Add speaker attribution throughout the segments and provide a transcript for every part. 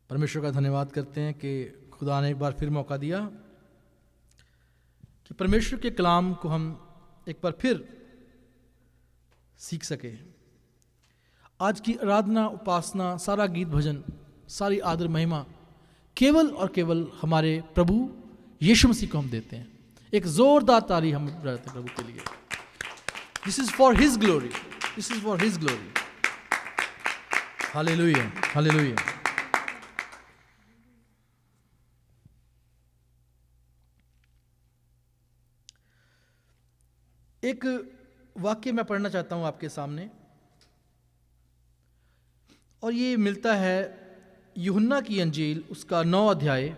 Speaker 1: परमेश्वर का धन्यवाद करते हैं कि खुदा ने एक बार फिर मौका दिया कि परमेश्वर के कलाम को हम एक बार फिर सीख सके। आज की आराधना, उपासना, सारा गीत भजन, सारी आदर महिमा केवल और केवल हमारे प्रभु यीशु मसीह को हम देते हैं। एक जोरदार ताली हम बजाते हैं प्रभु के लिए। This is for his glory, this is for his glory. Hallelujah, hallelujah. एक वाक्य मैं पढ़ना चाहता हूं आपके सामने, और ये मिलता है यूहन्ना की अंजील उसका 9 अध्याय।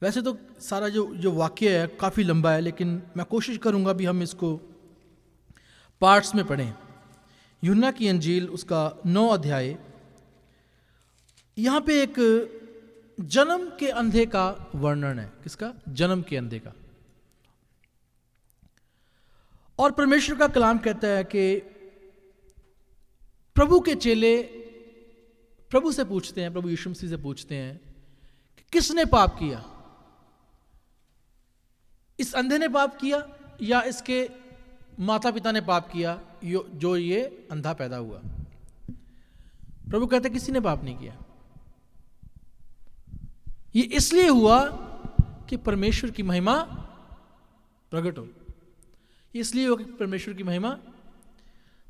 Speaker 1: वैसे तो सारा जो वाक्य है काफ़ी लंबा है, लेकिन मैं कोशिश करूंगा भी हम इसको पार्ट्स में पढ़ें। यूहन्ना की अंजील उसका 9 अध्याय। यहाँ पे एक जन्म के अंधे का वर्णन है। किसका? जन्म के अंधे का। और परमेश्वर का कलाम कहता है कि प्रभु के चेले प्रभु से पूछते हैं, प्रभु यीशु मसीह से पूछते हैं कि किसने पाप किया? इस अंधे ने पाप किया या इसके माता पिता ने पाप किया जो ये अंधा पैदा हुआ? प्रभु कहते हैं किसी ने पाप नहीं किया। ये इसलिए हुआ कि परमेश्वर की महिमा प्रकट हो। इसलिए हो कि परमेश्वर की महिमा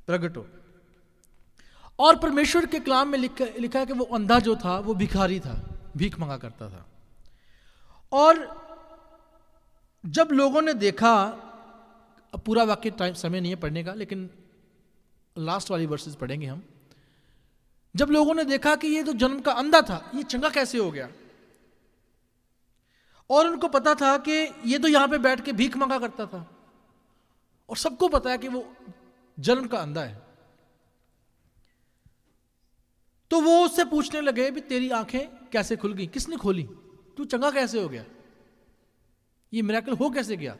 Speaker 1: प्रकट हो। और परमेश्वर के कलाम में लिखा है कि वो अंधा जो था वो भिखारी था, भीख मांगा करता था। और जब लोगों ने देखा, अब पूरा वाक्य टाइम समय नहीं है पढ़ने का, लेकिन लास्ट वाली वर्सेस पढ़ेंगे हम। जब लोगों ने देखा कि ये तो जन्म का अंधा था, ये चंगा कैसे हो गया, और उनको पता था कि ये तो यहां पे बैठ के भीख मांगा करता था, और सबको पता है कि वो जन्म का अंधा है, तो वो उससे पूछने लगे भी तेरी आंखें कैसे खुल गई? किसने खोली? तू चंगा कैसे हो गया? ये मिरेकल हो कैसे गया?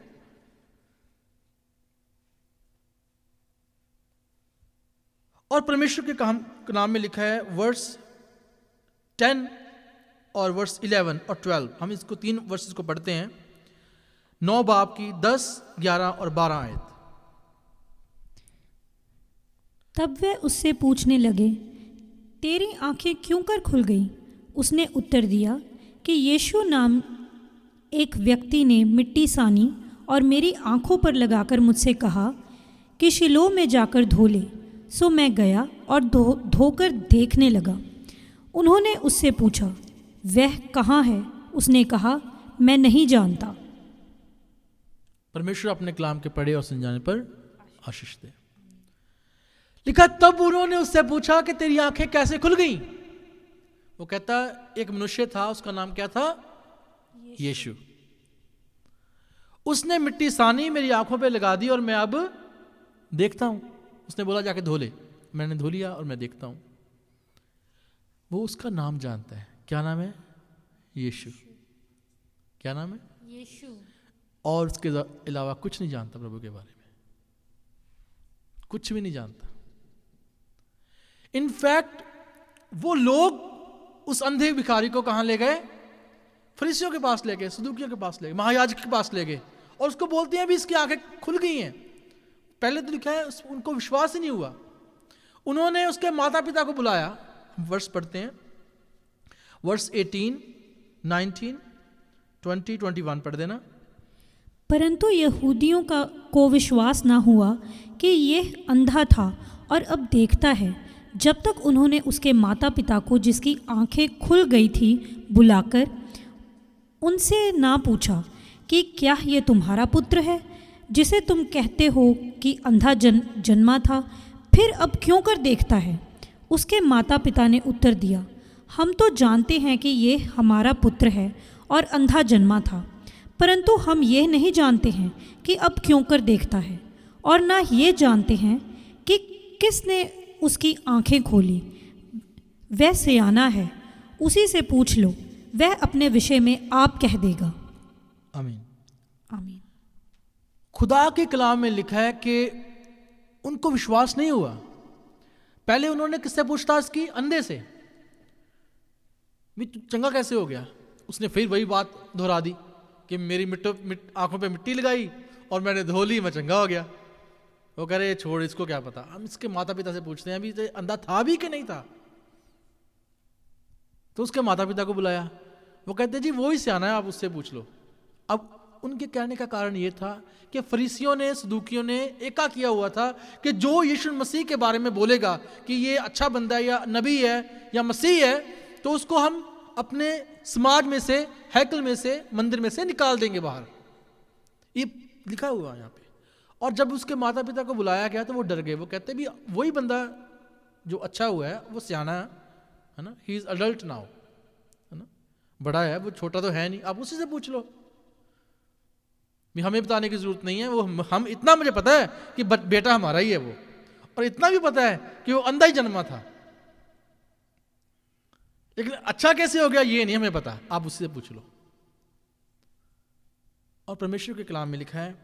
Speaker 1: और परमेश्वर के नाम में लिखा है वर्स 10 और वर्स 11 और 12। हम इसको 3 वर्सेस को पढ़ते हैं। 9 बाब की 10, 11 और 12 आयत।
Speaker 2: तब वे उससे पूछने लगे, तेरी आंखें क्यों कर खुल गई? उसने उत्तर दिया कि यीशु नाम एक व्यक्ति ने मिट्टी सानी और मेरी आंखों पर लगाकर मुझसे कहा कि शिलोह में जाकर धो ले। सो मैं गया और धोकर देखने लगा। उन्होंने उससे पूछा, वह कहाँ है? उसने कहा, मैं नहीं जानता।
Speaker 1: परमेश्वर अपने कलाम के पढ़े और सुन जाने पर आशीष दे। लिखा, तब उन्होंने उससे पूछा कि तेरी आंखें कैसे खुल गई? वो कहता, एक मनुष्य था, उसका नाम क्या था? यीशु। उसने मिट्टी सानी, मेरी आंखों पे लगा दी और मैं अब देखता हूं। उसने बोला जाके धो ले। मैंने धो लिया और मैं देखता हूं। वो उसका नाम जानता है। क्या नाम है? यीशु। क्या नाम है?
Speaker 2: यीशु।
Speaker 1: और उसके अलावा कुछ नहीं जानता प्रभु के बारे में, कुछ भी नहीं जानता। इनफैक्ट वो लोग उस अंधे भिखारी को कहां ले गए? फरीसियों के पास ले गए, सदूकियों के पास ले गए, महायाजक के पास ले गए, और उसको बोलते हैं भी इसकी आंखें खुल गई हैं। पहले तो लिखा है उनको विश्वास ही नहीं हुआ। उन्होंने उसके माता पिता को बुलाया। वर्ष पढ़ते हैं, वर्ष 18, 19, 20, 21 पढ़ देना।
Speaker 2: परंतु यहूदियों को विश्वास ना हुआ कि यह अंधा था और अब देखता है, जब तक उन्होंने उसके माता पिता को, जिसकी आंखें खुल गई थी, बुलाकर उनसे ना पूछा कि क्या ये तुम्हारा पुत्र है, जिसे तुम कहते हो कि अंधा जन्मा था, फिर अब क्यों कर देखता है? उसके माता पिता ने उत्तर दिया, हम तो जानते हैं कि ये हमारा पुत्र है और अंधा जन्मा था, परंतु हम ये नहीं जानते हैं कि अब क्यों कर देखता है, और ना ये जानते हैं कि किसने उसकी आंखें खोली। वह सियाना है, उसी से पूछ लो, वह अपने विषय में आप कह देगा।
Speaker 1: आमीन,
Speaker 2: आमीन।
Speaker 1: खुदा के कलाम में लिखा है कि उनको विश्वास नहीं हुआ। पहले उन्होंने किससे पूछताछ की? अंधे से। भी तू चंगा कैसे हो गया? उसने फिर वही बात दोहरा दी कि मेरी आंखों पे मिट्टी लगाई और मैंने धो ली, मैं चंगा हो गया। वो कह रहे छोड़, इसको क्या पता। हम इसके माता पिता से पूछते हैं अभी तो अंधा था भी कि नहीं था। तो उसके माता पिता को बुलाया, वो कहते जी वो ही सियाना है, आप उससे पूछ लो। अब उनके कहने का कारण ये था कि फरीसियों ने, सदूकियों ने एका किया हुआ था कि जो यीशु मसीह के बारे में बोलेगा कि ये अच्छा बंदा है या नबी है या मसीह है, तो उसको हम अपने समाज में से, हैकल में से, मंदिर में से निकाल देंगे बाहर। ये लिखा हुआ है यहाँ पे। और जब उसके माता पिता को बुलाया गया तो वो डर गए। वो कहते भी वही बंदा जो अच्छा हुआ है, वो सियाना है ना, ही इज अडल्ट नाउ, है ना, बड़ा है, वो छोटा तो है नहीं, आप उसी से पूछ लो। हमें बताने की जरूरत नहीं है, वो हम इतना मुझे पता है कि बेटा हमारा ही है वो, और इतना भी पता है कि वो अंधा ही जन्मा था, लेकिन अच्छा कैसे हो गया ये नहीं हमें पता, आप उससे पूछ लो। और परमेश्वर के कलाम में लिखा है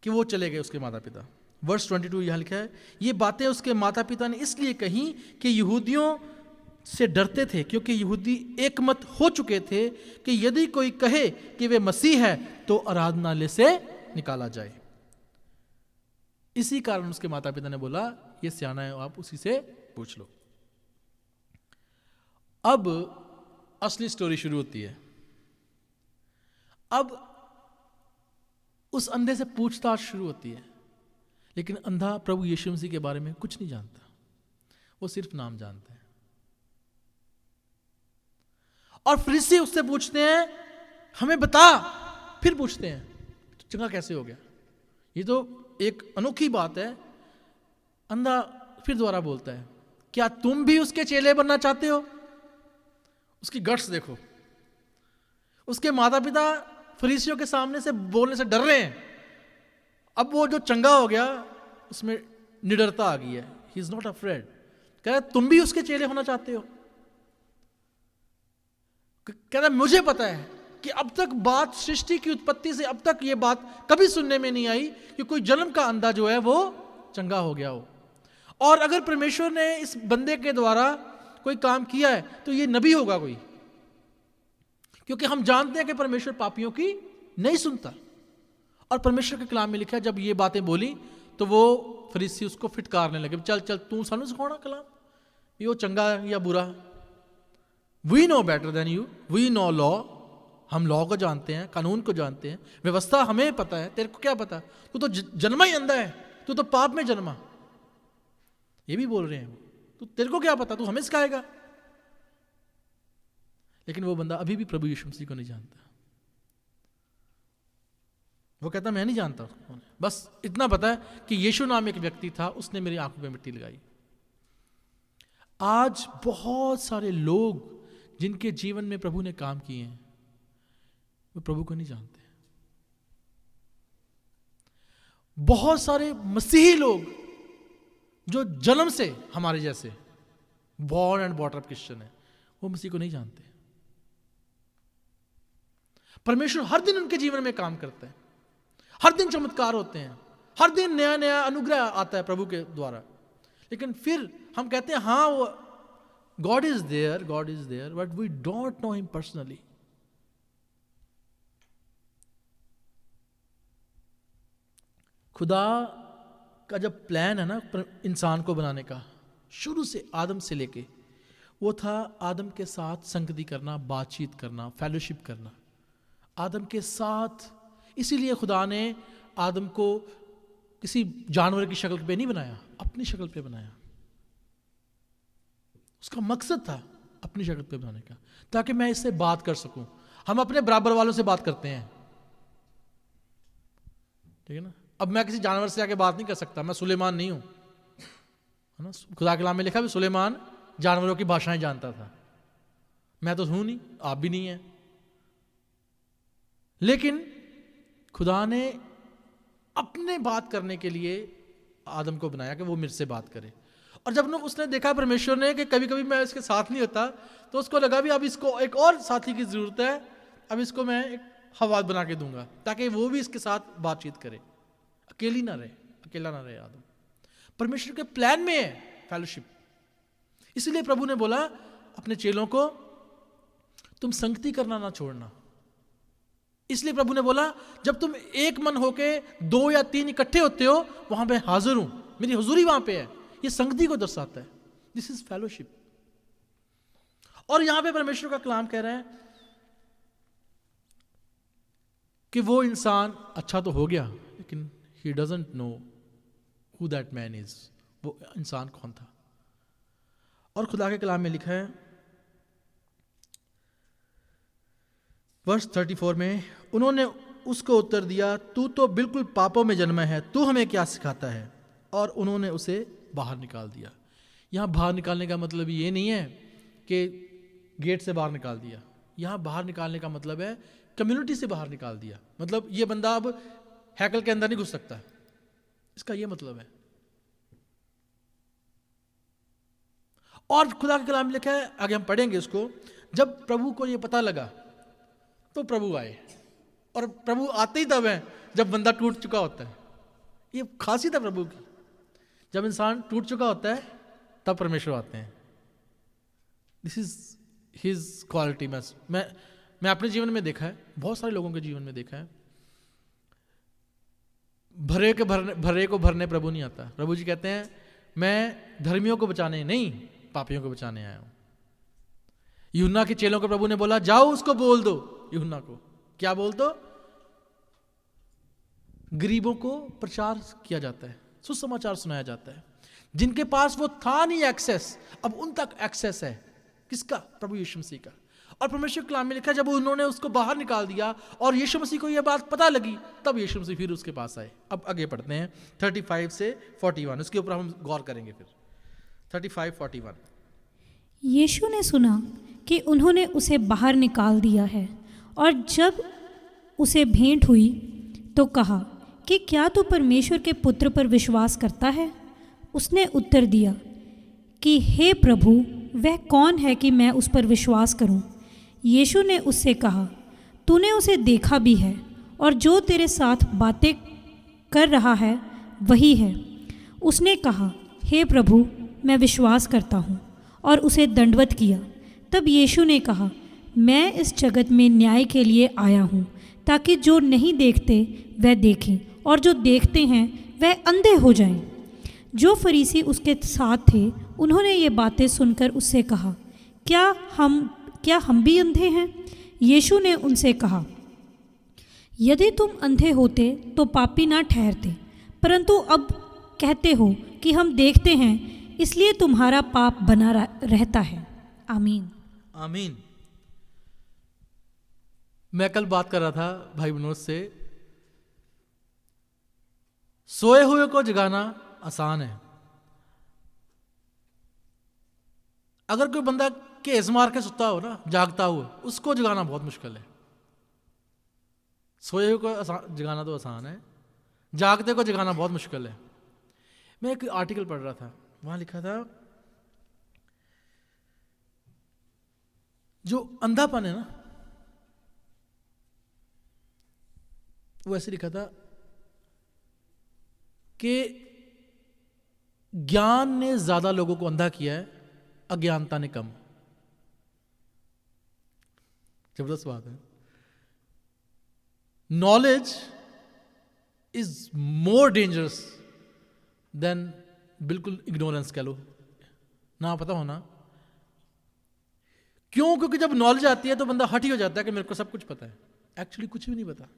Speaker 1: कि वो चले गए उसके माता पिता। वर्स 22 यहां लिखा है, ये बातें उसके माता पिता ने इसलिए कही कि यहूदियों से डरते थे, क्योंकि यहूदी एकमत हो चुके थे कि यदि कोई कहे कि वे मसीह है तो आराधनालय से निकाला जाए। इसी कारण उसके माता पिता ने बोला ये सियाना है, आप उसी से पूछ लो। अब असली स्टोरी शुरू होती है। अब उस अंधे से पूछताछ शुरू होती है, लेकिन अंधा प्रभु यीशु मसीह के बारे में कुछ नहीं जानता, वो सिर्फ नाम जानता है। और फरीसी उससे पूछते हैं हमें बता, फिर पूछते हैं तो चंगा कैसे हो गया। ये तो एक अनोखी बात है। अंधा फिर दोबारा बोलता है, क्या तुम भी उसके चेले बनना चाहते हो? उसकी गट्स देखो। उसके माता पिता फरीसियों के सामने से बोलने से डर रहे हैं। अब वो जो चंगा हो गया उसमें निडरता आ गई है, ही इज नॉट अफ्रेड। कह रहा तुम भी उसके चेले होना चाहते हो? कह रहा मुझे पता है कि अब तक बात सृष्टि की उत्पत्ति से अब तक ये बात कभी सुनने में नहीं आई कि कोई जन्म का अंधा जो है वो चंगा हो गया हो। और अगर परमेश्वर ने इस बंदे के द्वारा कोई काम किया है तो ये नबी होगा कोई, क्योंकि हम जानते हैं कि परमेश्वर पापियों की नहीं सुनता। और परमेश्वर के कलाम में लिखा है जब ये बातें बोली तो वो फरीसी उसको फिटकारने लगे, चल चल तू सानू सिखाना कलाम, ये वो चंगा है या बुरा। We know better than you, we know law, हम लॉ को जानते हैं, कानून को जानते हैं, व्यवस्था हमें पता है, तेरे को क्या पता? तू तो जन्मा ही अंधा है, तू तो पाप में जन्मा। ये भी बोल रहे हैं वो, तू तेरे को क्या पता, तू हमें सिखाएगा। लेकिन वो बंदा अभी भी प्रभु यीशु मसीह को नहीं जानता। वो कहता मैं नहीं जानता उसको, बस इतना पता है कि यीशु नाम एक व्यक्ति था, उसने मेरी आंखों पे मिट्टी लगाई। आज बहुत सारे लोग जिनके जीवन में प्रभु ने काम किए हैं वो प्रभु को नहीं जानते। बहुत सारे मसीही लोग जो जन्म से हमारे जैसे born and bought up Christian है, वो मसीह को नहीं जानते। परमेश्वर हर दिन उनके जीवन में काम करता है, हर दिन चमत्कार होते हैं, हर दिन नया नया अनुग्रह आता है प्रभु के द्वारा। लेकिन फिर हम कहते हैं हाँ वो God is there, but we don't know him personally. खुदा का जब प्लान है ना इंसान को बनाने का, शुरू से आदम से लेके, वो था आदम के साथ संगति करना, बातचीत करना, फेलोशिप करना आदम के साथ। इसीलिए खुदा ने आदम को किसी जानवर की शक्ल पे नहीं बनाया, अपनी शक्ल पे बनाया। उसका मकसद था अपनी शक्ल पे बनाने का, ताकि मैं इससे बात कर सकूं। हम अपने बराबर वालों से बात करते हैं, ठीक है ना। अब मैं किसी जानवर से आके बात नहीं कर सकता, मैं सुलेमान नहीं हूं, है ना। खुदा के कलाम में लिखा भी सुलेमान जानवरों की भाषाएं जानता था, मैं तो हूं नहीं, आप भी नहीं है। लेकिन खुदा ने अपने बात करने के लिए आदम को बनाया कि वो मेरे से बात करे। और जब उसने देखा परमेश्वर ने कि कभी कभी मैं इसके साथ नहीं होता, तो उसको लगा भी अब इसको एक और साथी की जरूरत है, अब इसको मैं एक हवा बना के दूंगा ताकि वो भी इसके साथ बातचीत करे, अकेला ना रहे आदम। परमेश्वर के प्लान में है फेलोशिप, इसलिए प्रभु ने बोला अपने चेलों को, तुम संगति करना ना छोड़ना। इसलिए प्रभु ने बोला जब तुम एक मन होके 2 या 3 इकट्ठे होते हो, वहां पे हाजिर हूं, मेरी हुजूरी वहां पे है। ये संगति को दर्शाता है। This is fellowship. और यहां पे परमेश्वर का कलाम कह रहा है कि वो इंसान अच्छा तो हो गया, लेकिन he doesn't know who that man is. वो इंसान कौन था? और खुदा के कलाम में लिखा है वर्स 34 में, उन्होंने उसको उत्तर दिया, तू तो बिल्कुल पापों में जन्मा है, तू हमें क्या सिखाता है? और उन्होंने उसे बाहर निकाल दिया। यहां बाहर निकालने का मतलब ये नहीं है कि गेट से बाहर निकाल दिया। यहां बाहर निकालने का मतलब है कम्युनिटी से बाहर निकाल दिया। मतलब ये बंदा अब हैकल के अंदर नहीं घुस सकता, इसका ये मतलब है। और खुदा के कलाम में लिखा है, आगे हम पढ़ेंगे उसको, जब प्रभु को ये पता लगा तो प्रभु आए। और प्रभु आते ही तब है जब बंदा टूट चुका होता है। ये खासियत है प्रभु की, जब इंसान टूट चुका होता है तब परमेश्वर आते हैं। This is his quality. मैं अपने जीवन में देखा है, बहुत सारे लोगों के जीवन में देखा है, भरे को भरने प्रभु नहीं आता। प्रभु जी कहते हैं मैं धर्मियों को बचाने नहीं, पापियों को बचाने आया हूं। यूहन्ना के चेलों को प्रभु ने बोला जाओ उसको बोल दो, यूहन्ना को क्या बोल दो? गरीबों को प्रचार किया जाता है, सुसमाचार सुनाया जाता है। जिनके पास वो था नहीं एक्सेस, अब उन तक एक्सेस है। किसका? प्रभु यीशु मसीह का। और परमेश्वर के कलाम में लिखा जब उन्होंने उसको बाहर निकाल दिया और यीशु मसीह को यह बात पता लगी, तब यीशु मसीह फिर उसके पास आए। अब आगे पढ़ते हैं 35 से 41, उसके ऊपर हम गौर करेंगे फिर। 35-41।
Speaker 2: यीशु ने सुना कि उन्होंने उसे बाहर निकाल दिया है, और जब उसे भेंट हुई तो कहा कि क्या तू परमेश्वर के पुत्र पर विश्वास करता है? उसने उत्तर दिया कि हे प्रभु, वह कौन है कि मैं उस पर विश्वास करूं? यीशु ने उससे कहा, तूने उसे देखा भी है, और जो तेरे साथ बातें कर रहा है वही है। उसने कहा, हे प्रभु, मैं विश्वास करता हूँ, और उसे दंडवत किया। तब यीशु ने कहा, मैं इस जगत में न्याय के लिए आया हूँ, ताकि जो नहीं देखते वह देखें, और जो देखते हैं वह अंधे हो जाएं। जो फरीसी उसके साथ थे उन्होंने ये बातें सुनकर उससे कहा, क्या हम भी अंधे हैं? यीशु ने उनसे कहा, यदि तुम अंधे होते तो पापी ना ठहरते, परंतु अब कहते हो कि हम देखते हैं, इसलिए तुम्हारा पाप बना रहता है। आमीन।
Speaker 1: आमीन। मैं कल बात कर रहा था भाई विनोद से, सोए हुए को जगाना आसान है। अगर कोई बंदा केस मार के सुता हो ना, जागता हुआ, उसको जगाना बहुत मुश्किल है। सोए हुए को जगाना तो आसान है, जागते को जगाना बहुत मुश्किल है। मैं एक आर्टिकल पढ़ रहा था, वहां लिखा था जो अंधापन है ना, वो ऐसे लिखा था कि ज्ञान ने ज्यादा लोगों को अंधा किया है, अज्ञानता ने कम। जबरदस्त बात है। Knowledge is more dangerous than बिल्कुल इग्नोरेंस कह लो, ना पता होना। क्यों? क्योंकि जब नॉलेज आती है तो बंदा हट ही हो जाता है कि मेरे को सब कुछ पता है। एक्चुअली कुछ भी नहीं पता।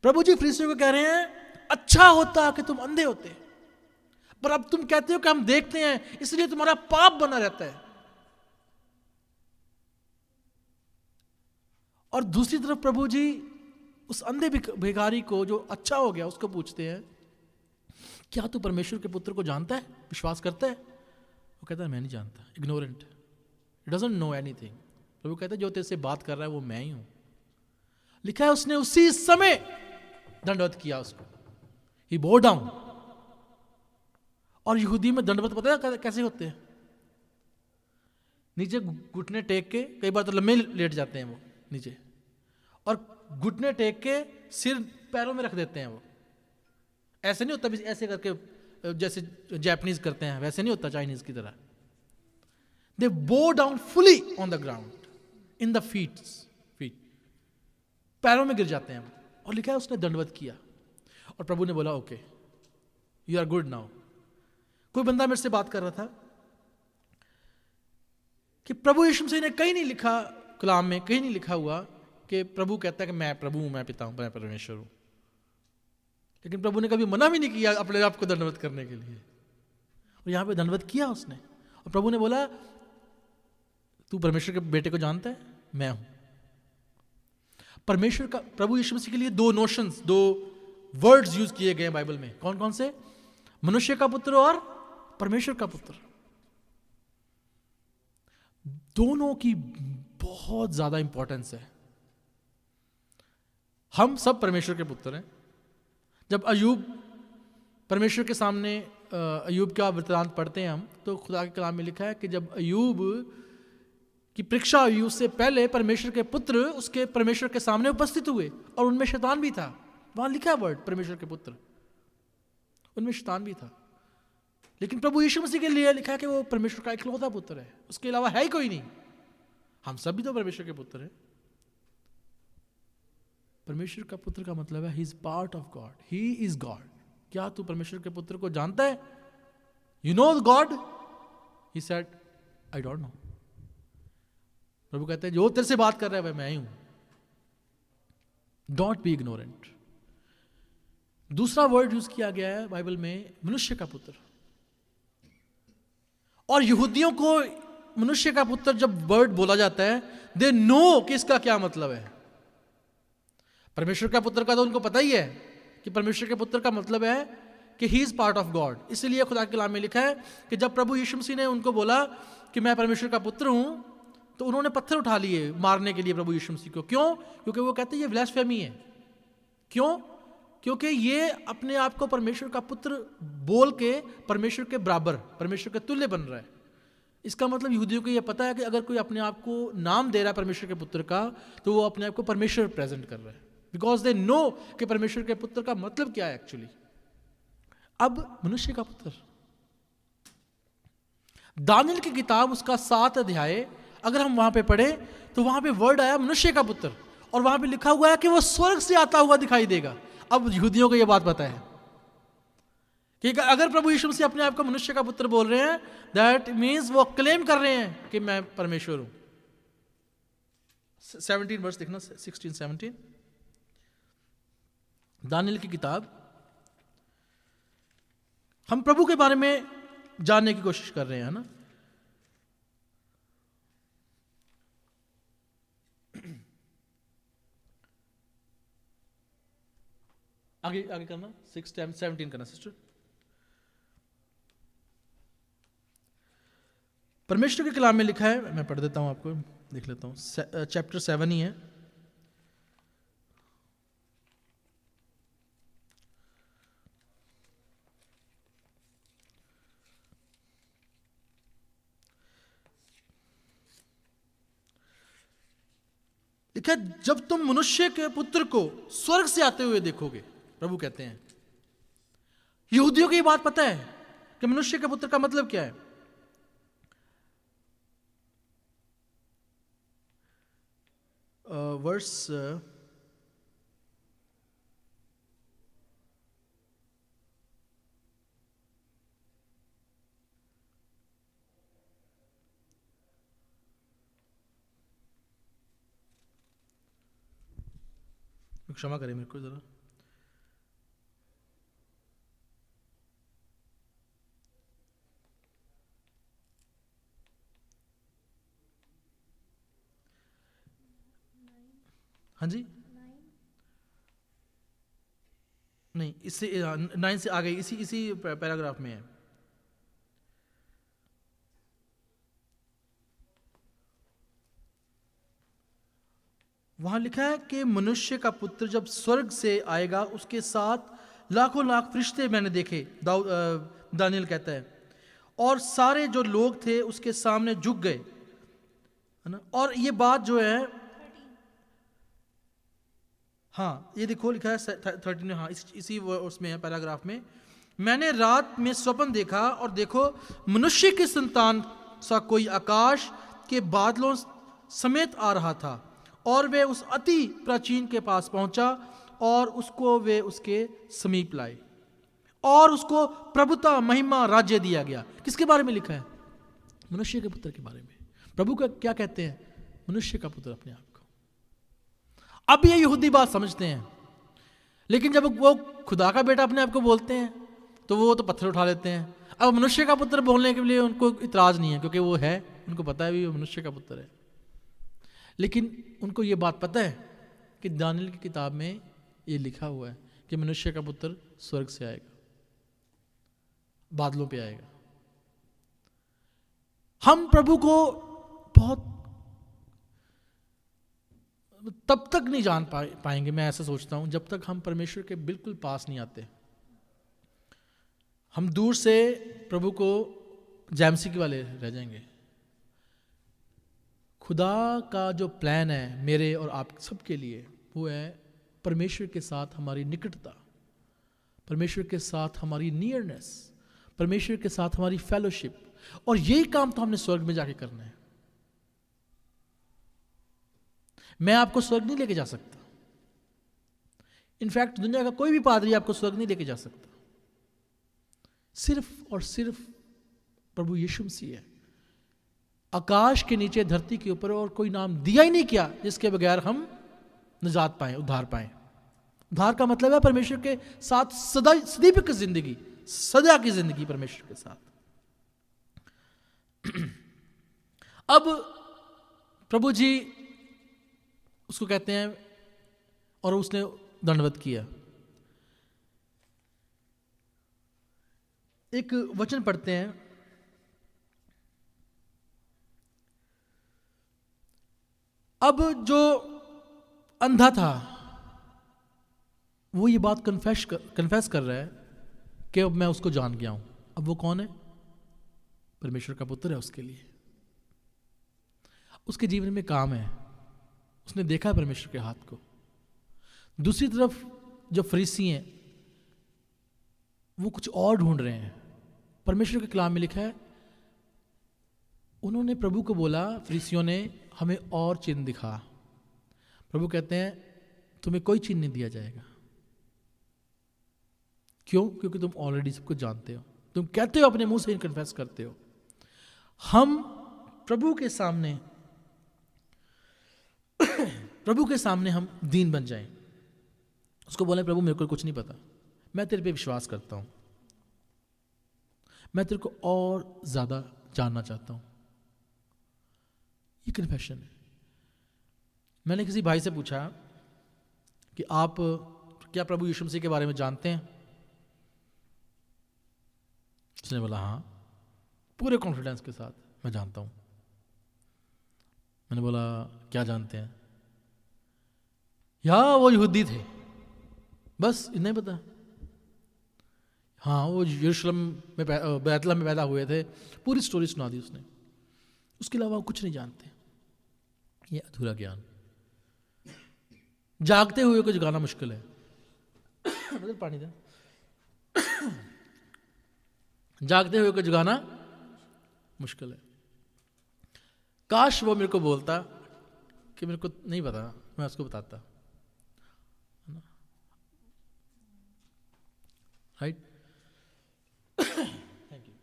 Speaker 1: प्रभु जी फरीसियों को कह रहे हैं अच्छा होता कि तुम अंधे होते, पर अब तुम कहते हो कि हम देखते हैं, इसलिए तुम्हारा पाप बना रहता है। और दूसरी तरफ प्रभु जी उस अंधे भिखारी को जो अच्छा हो गया उसको पूछते हैं, क्या तू परमेश्वर के पुत्र को जानता है, विश्वास करता है? वो कहता है मैं नहीं जानता, ignorant, it doesn't know anything. प्रभु कहता है जो तेरे से बात कर रहा है वो मैं ही हूं। लिखा है उसने उसी समय दंडवत किया उसको, ही बो डाउन। और यहूदी में दंडवत पता है कैसे होते हैं? नीचे घुटने टेक के, कई बार तो लम्बे लेट जाते हैं वो नीचे, और घुटने टेक के सिर पैरों में रख देते हैं। वो ऐसे नहीं होता ऐसे करके जैसे जापानीज करते हैं, वैसे नहीं होता चाइनीज की तरह। They bow down fully on the ground in the feet, पैरों में गिर जाते हैं। और लिखा है उसने दंडवत किया और प्रभु ने बोला okay you are good now. कोई बंदा मेरे से बात कर रहा था कि प्रभु यीशु मसीह ने कहीं नहीं लिखा, कलाम में कहीं नहीं लिखा हुआ कि प्रभु कहता है कि मैं प्रभु हूं, मैं पिता हूं, मैं परमेश्वर हूं। लेकिन प्रभु ने कभी मना भी नहीं किया अपने आप को दंडवत करने के लिए, और यहां पे दंडवत किया उसने। और प्रभु ने बोला तू परमेश्वर के बेटे को जानता है? मैं हूं। परमेश्वर का, प्रभु यीशु मसीह के लिए दो नोशंस, दो वर्ड्स यूज किए गए बाइबल में। कौन कौन से? मनुष्य का पुत्र और परमेश्वर का पुत्र। दोनों की बहुत ज्यादा इंपॉर्टेंस है। हम सब परमेश्वर के पुत्र हैं। जब अय्यूब परमेश्वर के सामने अय्यूब का वृत्तांत पढ़ते हैं हम, तो खुदा के कलाम में लिखा है कि जब अय्यूब की परीक्षा हुई उससे पहले परमेश्वर के पुत्र उसके परमेश्वर के सामने उपस्थित हुए, और उनमें शैतान भी था। वहां लिखा है वर्ड परमेश्वर के पुत्र, उनमें शैतान भी था। लेकिन प्रभु यीशु मसीह के लिए लिखा है कि वो परमेश्वर का इकलौता पुत्र है, उसके अलावा है ही कोई नहीं। हम सब भी तो परमेश्वर के पुत्र हैं। परमेश्वर का पुत्र का मतलब है he is part of God, he is God. क्या तू परमेश्वर के पुत्र को जानता है? You know God? He said I don't know. प्रभु कहते हैं जो तेरे से बात कर रहा है वह मैं ही हूं। Don't be ignorant. दूसरा वर्ड यूज किया गया है बाइबल में मनुष्य का पुत्र। और यहूदियों को मनुष्य का पुत्र जब वर्ड बोला जाता है, दे नो कि इसका क्या मतलब है। परमेश्वर का पुत्र का तो उनको पता ही है कि परमेश्वर के पुत्र का मतलब है कि ही इज पार्ट ऑफ गॉड। इसलिए खुदा के कलाम में लिखा है कि जब प्रभु यीशु मसीह ने उनको बोला कि मैं परमेश्वर का पुत्र हूं, तो उन्होंने पत्थर उठा लिए मारने के लिए प्रभु यीशु मसीह को। क्यों? क्योंकि वो कहते हैं ये ब्लास्फेमी है। क्यों? क्योंकि ये अपने आप को परमेश्वर का पुत्र बोल के परमेश्वर के बराबर, परमेश्वर के तुल्य बन रहा है। इसका मतलब यहूदियों को ये पता है कि अगर कोई अपने आप को नाम दे रहा है परमेश्वर के पुत्र का, तो वो अपने आप को परमेश्वर प्रेजेंट कर रहा है, बिकॉज दे नो कि परमेश्वर के पुत्र का मतलब क्या है एक्चुअली। अब मनुष्य का पुत्र, दानियल की किताब उसका 7 अध्याय अगर हम वहां पे पढ़े तो वहां पे वर्ड आया मनुष्य का पुत्र, और वहां पे लिखा हुआ है कि वो स्वर्ग से आता हुआ दिखाई देगा। अब यहूदियों को यह बात पता है कि अगर प्रभु यीशु मसीह अपने आप को मनुष्य का पुत्र बोल रहे हैं, दैट मीन्स वो क्लेम कर रहे हैं कि मैं परमेश्वर हूं। 17 वर्ष देखना, 16-17 दानियल की किताब। हम प्रभु के बारे में जानने की कोशिश कर रहे हैं ना। आगे आगे करना, 6-17 करना सिस्टर। परमेश्वर के कलाम में लिखा है, मैं पढ़ देता हूं आपको, देख लेता हूं। चैप्टर 7 ही है। लिखा है जब तुम मनुष्य के पुत्र को स्वर्ग से आते हुए देखोगे, प्रभु कहते हैं। यहूदियों को ये बात पता है कि मनुष्य के पुत्र का मतलब क्या है। वर्स क्षमा करें मेरे को जरा। हाँ जी, नहीं, इससे 9 से आगे इसी पैराग्राफ में है। वहां लिखा है कि मनुष्य का पुत्र जब स्वर्ग से आएगा उसके साथ लाखों लाख फरिश्ते मैंने देखे, दानियल कहता है, और सारे जो लोग थे उसके सामने झुक गए, है ना। और ये बात जो है, हाँ ये देखो लिखा है 13, हाँ इसी उसमें है पैराग्राफ में। मैंने रात में स्वप्न देखा और देखो मनुष्य की संतान सा कोई आकाश के बादलों समेत आ रहा था, और वे उस अति प्राचीन के पास पहुंचा और उसको वे उसके समीप लाए, और उसको प्रभुता, महिमा, राज्य दिया गया। किसके बारे में लिखा है? मनुष्य के पुत्र के बारे में। प्रभु का क्या कहते हैं? मनुष्य का पुत्र अपने आप को। अब ये यहूदी बात समझते हैं, लेकिन जब वो खुदा का बेटा अपने आप को बोलते हैं तो वो तो पत्थर उठा लेते हैं। अब मनुष्य का पुत्र बोलने के लिए उनको इतराज नहीं है, क्योंकि वो है, उनको पता है भी वो मनुष्य का पुत्र है। लेकिन उनको ये बात पता है कि दानियेल की किताब में ये लिखा हुआ है कि मनुष्य का पुत्र स्वर्ग से आएगा, बादलों पे आएगा। हम प्रभु को बहुत तब तक नहीं जान पाएंगे, मैं ऐसा सोचता हूं, जब तक हम परमेश्वर के बिल्कुल पास नहीं आते। हम दूर से प्रभु को जैमसी के वाले रह जाएंगे। खुदा का जो प्लान है मेरे और आप सबके लिए, वो है परमेश्वर के साथ हमारी निकटता, परमेश्वर के साथ हमारी नियरनेस, परमेश्वर के साथ हमारी फेलोशिप। और यही काम तो हमने स्वर्ग में जाके करना है। मैं आपको स्वर्ग नहीं लेके जा सकता। इनफैक्ट दुनिया का कोई भी पादरी आपको स्वर्ग नहीं लेके जा सकता। सिर्फ और सिर्फ प्रभु यीशु मसीह है। आकाश के नीचे, धरती के ऊपर और कोई नाम दिया ही नहीं किया जिसके बगैर हम निजात पाएं, उद्धार पाएं। उद्धार का मतलब है परमेश्वर के साथ सदैव जिंदगी, सदा की जिंदगी परमेश्वर के साथ। अब प्रभु जी उसको कहते हैं, और उसने दंडवत किया। एक वचन पढ़ते हैं, अब जो अंधा था वो ये बात कन्फेस कर रहा है कि अब मैं उसको जान गया हूं। अब वो कौन है? परमेश्वर का पुत्र है। उसके लिए उसके जीवन में काम है, उसने देखा है परमेश्वर के हाथ को। दूसरी तरफ जो फरीसी हैं वो कुछ और ढूंढ रहे हैं। परमेश्वर के कलाम में लिखा है, उन्होंने प्रभु को बोला, फरीसियों ने, हमें और चिन्ह दिखा। प्रभु कहते हैं तुम्हें कोई चिन्ह नहीं दिया जाएगा। क्यों? क्योंकि तुम ऑलरेडी सब कुछ जानते हो। तुम कहते हो, अपने मुंह से कन्फेस करते हो। हम प्रभु के सामने हम दीन बन जाएं, उसको बोले प्रभु मेरे को कुछ नहीं पता, मैं तेरे पे विश्वास करता हूं, मैं तेरे को और ज्यादा जानना चाहता हूं। ये कन्फेशन है। मैंने किसी भाई से पूछा कि आप क्या प्रभु यीशु मसीह के बारे में जानते हैं? उसने बोला हाँ, पूरे कॉन्फिडेंस के साथ मैं जानता हूं। मैंने बोला क्या जानते हैं? या वो यहूदी थे, बस इतना ही पता। हाँ, वो यरूशलेम में, बैतलहम में पैदा हुए थे। पूरी स्टोरी सुना दी उसने। उसके अलावा वो कुछ नहीं जानते। ये अधूरा ज्ञान। जागते हुए को जगाना मुश्किल है। पानी दे। जागते हुए को जगाना मुश्किल है। काश वो मेरे को बोलता कि मेरे को नहीं पता, मैं उसको बताता। राइट? Thank you.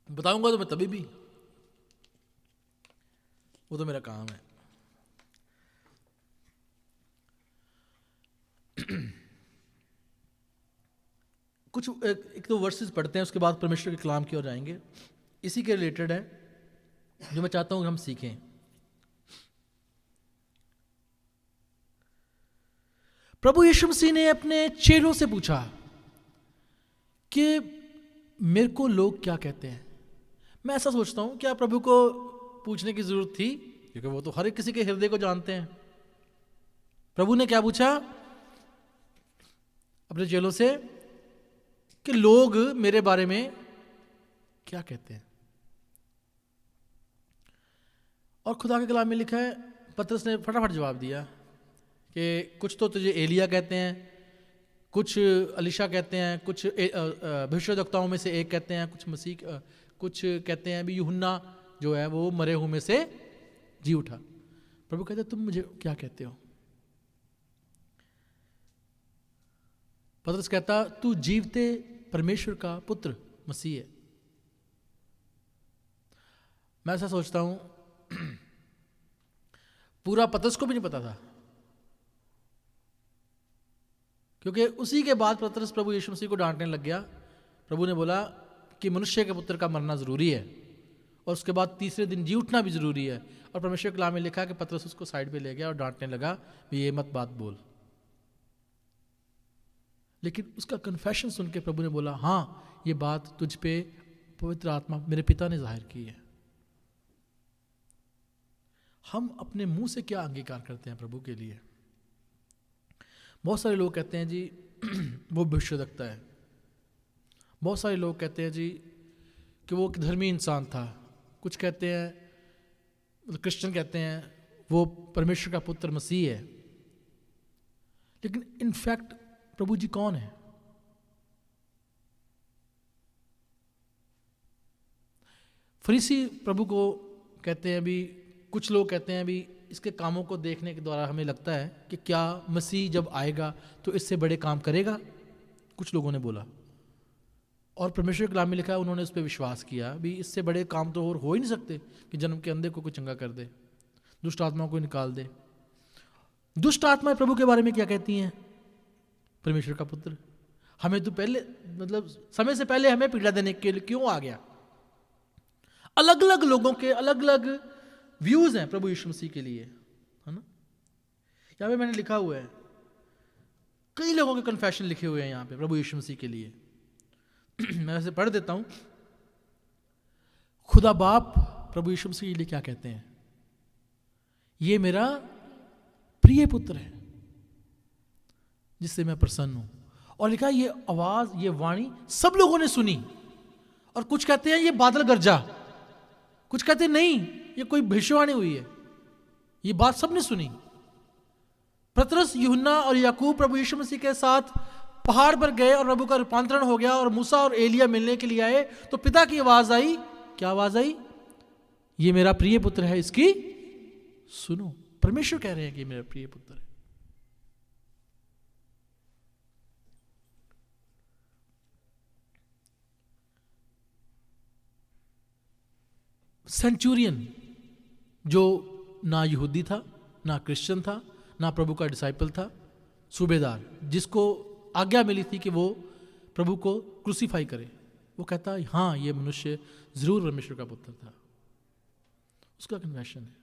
Speaker 1: बताऊंगा तो मैं तभी भी, वो तो मेरा काम है। कुछ एक तो वर्सेस पढ़ते हैं, उसके बाद परमेश्वर के कलाम की ओर जाएंगे। इसी के रिलेटेड है जो मैं चाहता हूं कि हम सीखें। प्रभु यीशु मसीह ने अपने चेलों से पूछा कि मेरे को लोग क्या कहते हैं। मैं ऐसा सोचता हूं, क्या प्रभु को पूछने की जरूरत थी? क्योंकि वो तो हर एक किसी के हृदय को जानते हैं। प्रभु ने क्या पूछा अपने चेलों से कि लोग मेरे बारे में क्या कहते हैं। और खुदा के कलाम में लिखा है, पतरस ने फटाफट जवाब दिया कि कुछ तो तुझे एलिया कहते हैं, कुछ अलीशा कहते हैं, कुछ भविष्यद्वक्ताओं में से एक कहते हैं, कुछ कहते हैं भी यूहन्ना जो है वो मरे हुए में से जी उठा। प्रभु कहते तुम मुझे क्या कहते हो? पतरस कहता तू जीवते परमेश्वर का पुत्र मसीह है। मैं ऐसा सोचता हूं पूरा पतरस को भी नहीं पता था, क्योंकि उसी के बाद पतरस प्रभु यीशु मसीह को डांटने लग गया। प्रभु ने बोला कि मनुष्य के पुत्र का मरना जरूरी है और उसके बाद तीसरे दिन जी उठना भी जरूरी है। और परमेश्वर के कलाम में लिखा कि पतरस उसको साइड पे ले गया और डांटने लगा ये मत बात बोल। लेकिन उसका कन्फेशन सुन के प्रभु ने बोला हाँ ये बात तुझ पे पवित्र आत्मा मेरे पिता ने जाहिर की है। हम अपने मुंह से क्या अंगीकार करते हैं प्रभु के लिए? बहुत सारे लोग कहते हैं जी वो भविष्यद्वक्ता है, बहुत सारे लोग कहते हैं जी कि वो धर्मी इंसान था, कुछ कहते हैं क्रिश्चियन कहते हैं वो परमेश्वर का पुत्र मसीह है। लेकिन इनफैक्ट प्रभु जी कौन है? फरीसी प्रभु को कहते हैं भी, कुछ लोग कहते हैं भी इसके कामों को देखने के द्वारा हमें लगता है कि क्या मसीह जब आएगा तो इससे बड़े काम करेगा, कुछ लोगों ने बोला। और परमेश्वर के कलाम में लिखा है उन्होंने उस पर विश्वास किया भी इससे बड़े काम तो और हो ही नहीं सकते कि जन्म के अंधे को कोई चंगा कर दे, दुष्ट आत्माओं को निकाल दे। दुष्ट आत्माएं प्रभु के बारे में क्या कहती हैं? परमेश्वर का पुत्र हमें तो पहले मतलब समय से पहले हमें पीड़ा देने के लिए क्यों आ गया? अलग अलग लोगों के अलग अलग व्यूज हैं प्रभु यीशु मसीह के लिए, है ना। यहां पे मैंने लिखा हुआ है, कई लोगों के कन्फेशन लिखे हुए हैं यहां पे प्रभु यीशु मसीह के लिए। मैं वैसे पढ़ देता हूं। खुदा बाप प्रभु यीशु मसीह के लिए क्या कहते हैं? ये मेरा प्रिय पुत्र है जिससे मैं प्रसन्न हूं। और लिखा ये आवाज, ये वाणी सब लोगों ने सुनी। और कुछ कहते हैं ये बादल गरजा, कुछ कहते हैं नहीं ये कोई भविष्यवाणी हुई है, ये बात सबने सुनी। पतरस, यूहन्ना और याकूब प्रभु यीशु मसीह के साथ पहाड़ पर गए और प्रभु का रूपांतरण हो गया और मूसा और एलिया मिलने के लिए आए तो पिता की आवाज आई। क्या आवाज आई? ये मेरा प्रिय पुत्र है, इसकी सुनो। परमेश्वर कह रहे हैं कि ये मेरा प्रिय पुत्र है। सेंचुरियन जो ना यहूदी था, ना क्रिश्चियन था, ना प्रभु का डिसाइपल था, सूबेदार जिसको आज्ञा मिली थी कि वो प्रभु को क्रूसीफाई करे, वो कहता हाँ ये मनुष्य जरूर परमेश्वर का पुत्र था। उसका कन्फेशन है।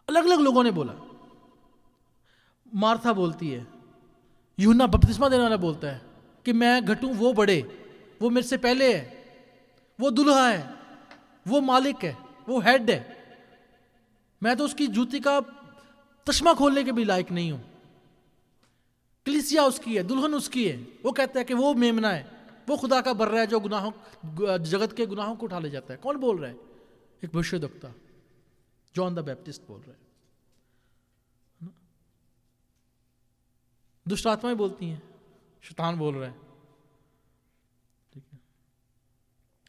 Speaker 1: अलग अलग लोगों ने बोला। मार्था बोलती है, यूहन्ना बपतिस्मा देने वाला बोलता है कि मैं घटूं वो बड़े, वो मेरे से पहले है, वो दुल्हा है, वो मालिक है, वो हेड है, मैं तो उसकी जूती का तस्मा खोलने के भी लायक नहीं हूं। कलीसिया उसकी है, दुल्हन उसकी है। वो कहता है कि वो मेमना है, वो खुदा का बर्रा है जो जगत के गुनाहों को उठा ले जाता है। कौन बोल रहा है? एक भविष्यद्वक्ता जॉन द बैप्टिस्ट बोल रहा है। दुष्ट आत्माएं बोलती हैं, शैतान बोल रहा है। ठीक है,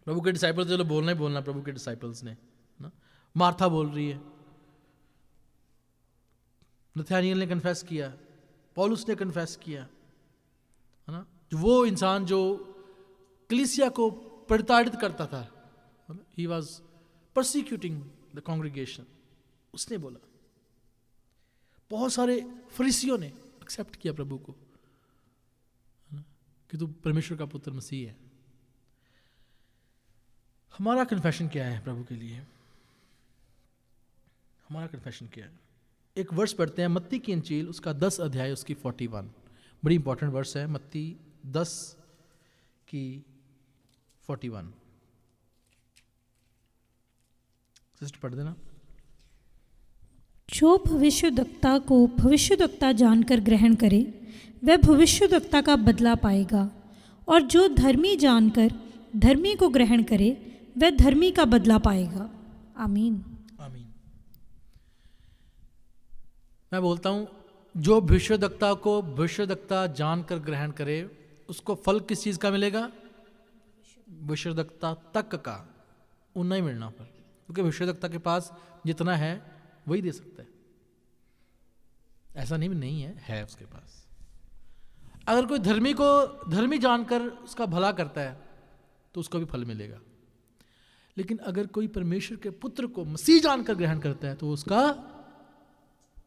Speaker 1: प्रभु के डिसाइपल्स चलो बोलना ही बोलना, प्रभु के डिसाइपल्स ने ना। मार्था बोल रही है, नथानियल ने कन्फेस किया, पौलुस ने कन्फेस किया, है ना। वो इंसान जो कलीसिया को प्रताड़ित करता था, ही वॉज परसिक्यूटिंग द कॉन्ग्रीगेशन, उसने बोला। बहुत सारे फरीसियों ने एक्सेप्ट किया प्रभु को, है ना, कि तू परमेश्वर का पुत्र मसीह है। हमारा कन्फेशन क्या है प्रभु के लिए? हमारा कन्फेशन क्या है? एक वर्ष पढ़ते हैं, मत्ती की इंजील उसका 10 अध्याय उसकी 41, बड़ी इंपॉर्टेंट वर्ष है। मत्ती 10 की 41, सिस्टर पढ़ देना।
Speaker 2: जो भविष्यद्वक्ता को भविष्यद्वक्ता जानकर ग्रहण करे वह भविष्यद्वक्ता का बदला पाएगा, और जो धर्मी जानकर धर्मी को ग्रहण करे वह धर्मी का बदला पाएगा। आमीन।
Speaker 1: आमीन। मैं बोलता हूं जो भविष्यवक्ता को भविष्यवक्ता जानकर ग्रहण करे उसको फल किस चीज़ का मिलेगा? भविष्यवक्ता तक का उतना ही मिलना फल, क्योंकि भविष्यवक्ता के पास जितना है वही दे सकता है। ऐसा नहीं है उसके पास। अगर कोई धर्मी को धर्मी जानकर उसका भला करता है तो उसको भी फल मिलेगा, लेकिन अगर कोई परमेश्वर के पुत्र को मसीह जानकर ग्रहण करता है तो उसका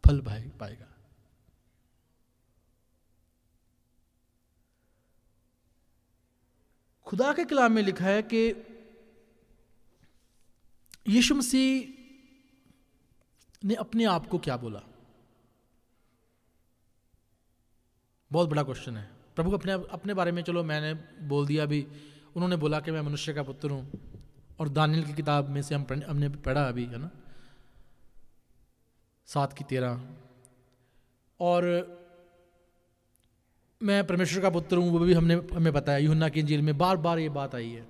Speaker 1: फल पाएगा। खुदा के कलाम में लिखा है कि यीशु मसीह ने अपने आप को क्या बोला? बहुत बड़ा क्वेश्चन है। प्रभु अपने बारे में, चलो मैंने बोल दिया अभी, उन्होंने बोला कि मैं मनुष्य का पुत्र हूं, और दानियल की किताब में से हमने पढ़ा अभी, है ना, 7:13, और मैं परमेश्वर का पुत्र हूं वो भी हमें पता है। यूहन्ना की इंजील में बार बार ये बात आई है,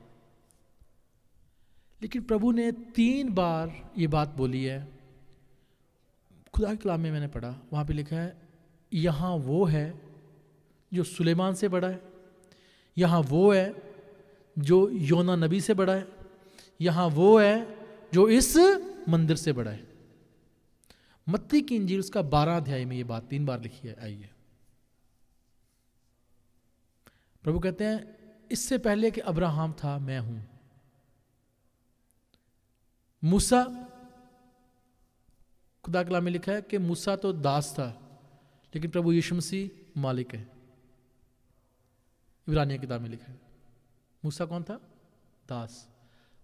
Speaker 1: लेकिन प्रभु ने 3 बार ये बात बोली है। खुदा के कलाम में मैंने पढ़ा, वहाँ पे लिखा है यहाँ वो है जो सुलेमान से बड़ा है, यहाँ वो है जो योना नबी से बड़ा है, यहाँ वो है जो इस मंदिर से बड़ा है। मत्ती की इंजील उसका 12 अध्याय में ये बात 3 बार लिखी है, आई है। प्रभु कहते हैं इससे पहले कि अब्राहम था मैं हूं। मूसा, खुदा कलाम में लिखा है कि मूसा तो दास था, लेकिन प्रभु यीशु मसीह मालिक है। इब्रानिया किताब में लिखा है मूसा कौन था? दास।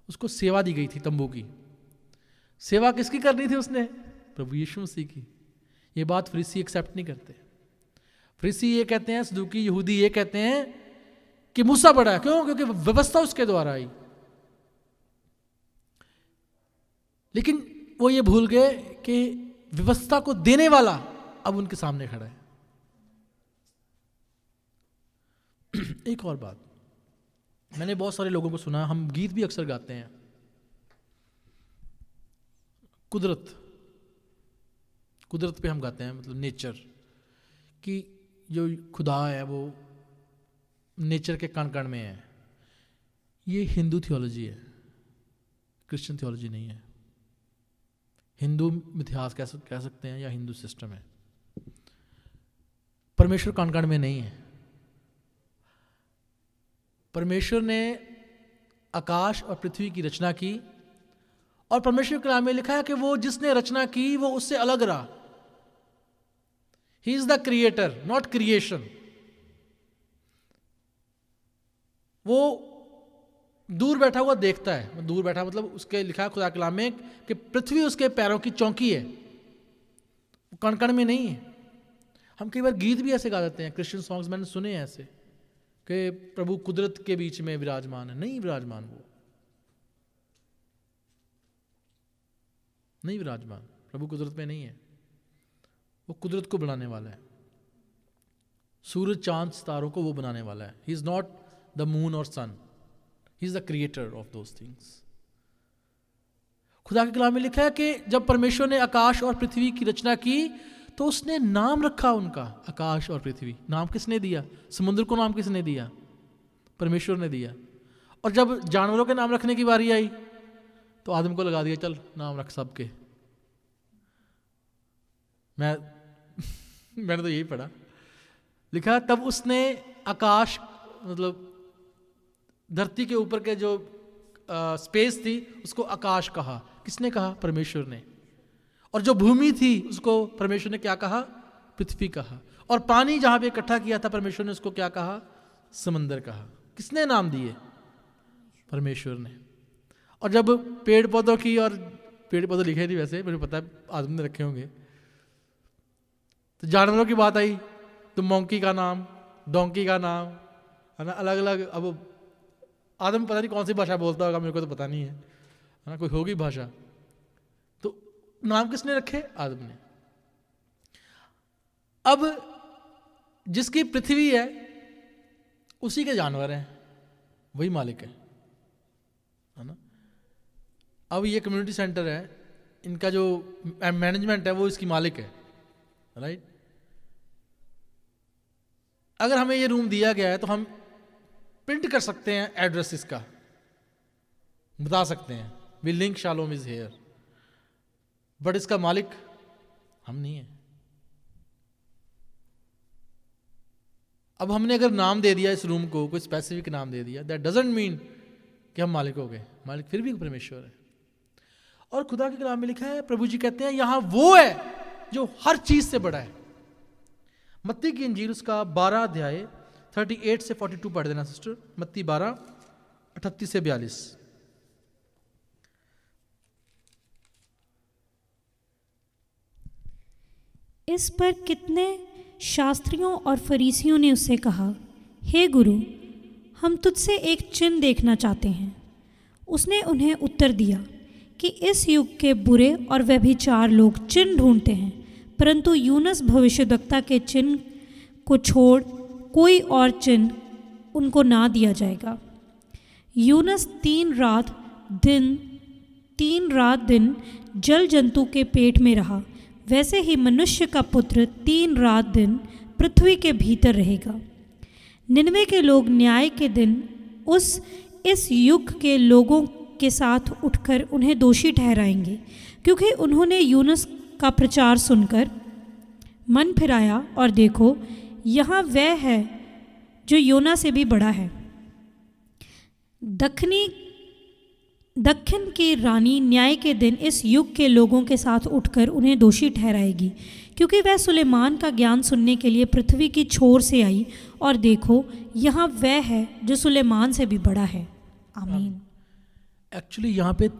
Speaker 1: उसको सेवा दी गई थी, तंबू की सेवा किसकी करनी थी उसने? प्रभु यीशु मसीह की। ये बात फरीसी एक्सेप्ट नहीं करते। फरीसी ये कहते हैं, सदूकी यहूदी ये कहते हैं कि मूसा बड़ा है। क्यों? क्योंकि व्यवस्था उसके द्वारा आई। लेकिन वो ये भूल गए कि व्यवस्था को देने वाला अब उनके सामने खड़ा है। एक और बात, मैंने बहुत सारे लोगों को सुना, हम गीत भी अक्सर गाते हैं, कुदरत पे हम गाते हैं, मतलब नेचर कि जो खुदा है वो नेचर के कण कण में है। ये हिंदू थियोलॉजी है, क्रिश्चियन थियोलॉजी नहीं है। हिंदू इतिहास कह सकते हैं या हिंदू सिस्टम है। परमेश्वर कण कण में नहीं है। परमेश्वर ने आकाश और पृथ्वी की रचना की, और परमेश्वर के कलाम में लिखा है कि वो जिसने रचना की वो उससे अलग रहा। ही is the creator, not creation. वो दूर बैठा हुआ देखता है। दूर बैठा मतलब उसके लिखा है खुदा के कलाम में कि पृथ्वी उसके पैरों की चौकी है, कण कण में नहीं है। हम कई बार गीत भी ऐसे गा देते हैं, क्रिश्चियन सॉन्ग्स मैंने सुने हैं ऐसे कि प्रभु कुदरत के बीच में विराजमान है। नहीं विराजमान, वो नहीं विराजमान। प्रभु कुदरत में नहीं है, वो कुदरत को बनाने वाला है। सूरज चांद सितारों को वो बनाने वाला है। He is not the moon और sun, he is the creator of those things. खुदा के कलाम में लिखा है कि जब परमेश्वर ने आकाश और पृथ्वी की रचना की तो उसने नाम रखा उनका, आकाश और पृथ्वी। नाम किसने दिया? समुद्र को नाम किसने दिया? परमेश्वर ने दिया। और जब जानवरों के नाम रखने की बारी आई तो आदम को लगा दिया, चल नाम रख सबके। मैंने तो यही पढ़ा, लिखा तब उसने आकाश मतलब धरती के ऊपर के जो स्पेस थी उसको आकाश कहा। किसने कहा? परमेश्वर ने। और जो भूमि थी उसको परमेश्वर ने क्या कहा? पृथ्वी कहा। और पानी जहां पे इकट्ठा किया था परमेश्वर ने उसको क्या कहा? समंदर कहा। किसने नाम दिए? परमेश्वर ने। और जब पेड़ पौधों की, और पेड़ पौधे लिखे नहीं वैसे, मुझे पता है आदमी ने रखे होंगे, तो जानवरों की बात आई तो मोंकी का नाम, डोंकी का नाम, है ना, अलग अलग। अब आदम पता नहीं कौन सी भाषा बोलता होगा, मेरे को तो पता नहीं है ना, कोई होगी भाषा। तो नाम किसने रखे? आदम ने। अब जिसकी पृथ्वी है उसी के जानवर हैं, वही मालिक है ना। अब ये कम्युनिटी सेंटर है, इनका जो मैनेजमेंट है वो इसकी मालिक है, राइट। अगर हमें ये रूम दिया गया है तो हम प्रिंट कर सकते हैं एड्रेस इसका, बता सकते हैं we link shalom is here, but इसका मालिक हम नहीं है। अब हमने अगर नाम दे दिया इस रूम को, कोई स्पेसिफिक नाम दे दिया, दैट डजंट मीन कि हम मालिक हो गए। मालिक फिर भी परमेश्वर है। और खुदा के कलाम में लिखा है, प्रभु जी कहते हैं यहां वो है जो हर चीज से बड़ा है। मत्ती की इंजील उसका 12 अध्याय 38 से 42 पढ़ देना सिस्टर। मत्ती 12 38 से 42।
Speaker 2: इस पर कितने शास्त्रियों और फरीसियों ने उससे कहा, हे गुरु, हम तुझसे एक चिन्ह देखना चाहते हैं। उसने उन्हें उत्तर दिया कि इस युग के बुरे और व्यभिचार लोग चिन्ह ढूंढते हैं, परंतु यूनस भविष्यद्वक्ता के चिन्ह को छोड़ कोई और चिन्ह उनको ना दिया जाएगा। यूनस 3 रात दिन जल जंतु के पेट में रहा, वैसे ही मनुष्य का पुत्र 3 रात दिन पृथ्वी के भीतर रहेगा। निनवे के लोग न्याय के दिन इस युग के लोगों के साथ उठकर उन्हें दोषी ठहराएंगे, क्योंकि उन्होंने यूनुस का प्रचार सुनकर मन फिराया, और देखो यहाँ वह है जो योना से भी बड़ा है। दक्षिण की रानी न्याय के दिन इस युग के लोगों के साथ उठकर उन्हें दोषी ठहराएगी, क्योंकि वह सुलेमान का ज्ञान सुनने के लिए पृथ्वी की छोर से आई, और देखो यहाँ वह है जो सुलेमान से भी बड़ा है। आमीन।
Speaker 1: एक्चुअली यहाँ पे